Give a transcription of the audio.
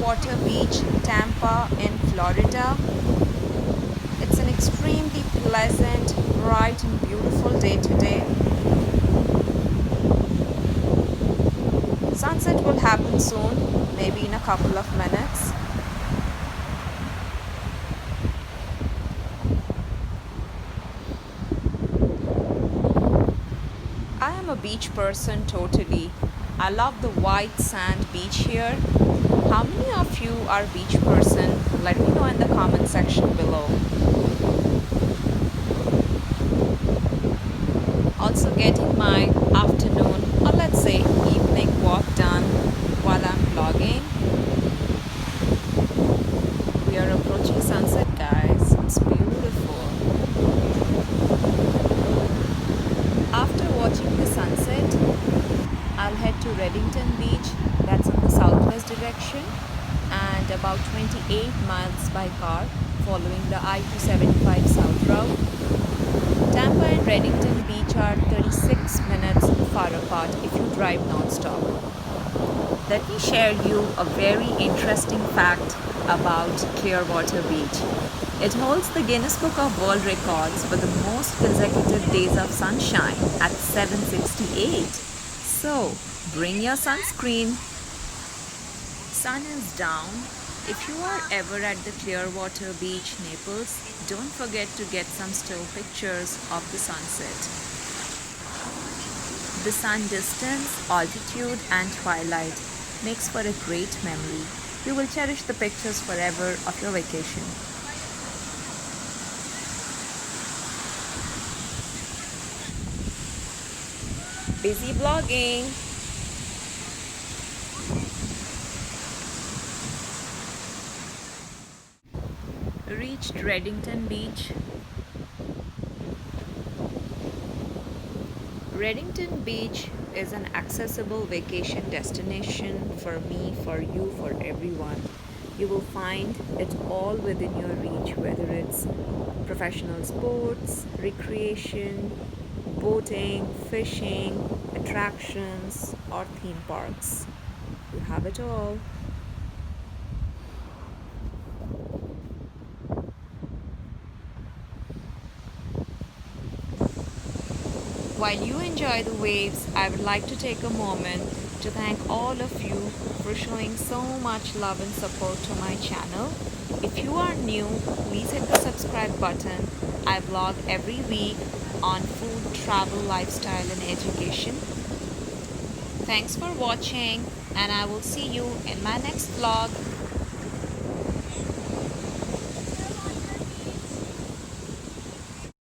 Clearwater Beach, Tampa in Florida. It's an extremely pleasant, bright and beautiful day today. Sunset will happen soon, maybe in a couple of minutes. I am a beach person totally. I love the white sand beach here. How many of you are beach person? Let me know in the comment section below. Also getting my afternoon or let's say evening walk done while I'm vlogging. We are approaching sunset, guys. It's beautiful. After watching the sunset, I'll head to Redington Beach, that's in the southwest direction, and about 28 miles by car following the I-275 south route. Tampa and Redington Beach are 36 minutes far apart if you drive non-stop. Let me share you a very interesting fact about Clearwater Beach. It holds the Guinness Book of World Records for the most consecutive days of sunshine at 768. So, bring your sunscreen. Sun is down. If you are ever at the Clearwater Beach, Naples, don't forget to get some still pictures of the sunset. The sun distance, altitude and twilight makes for a great memory. You will cherish the pictures forever of your vacation. Busy vlogging. Reached Redington Beach. Redington Beach is an accessible vacation destination for me, for you, for everyone. You will find it all within your reach, whether it's professional sports, recreation, boating, fishing, attractions, or theme parks. You have it all. While you enjoy the waves, I would like to take a moment to thank all of you for showing so much love and support to my channel. If you are new, please hit the subscribe button. I vlog every week on food, travel, lifestyle and education. Thanks for watching and I will see you in my next vlog.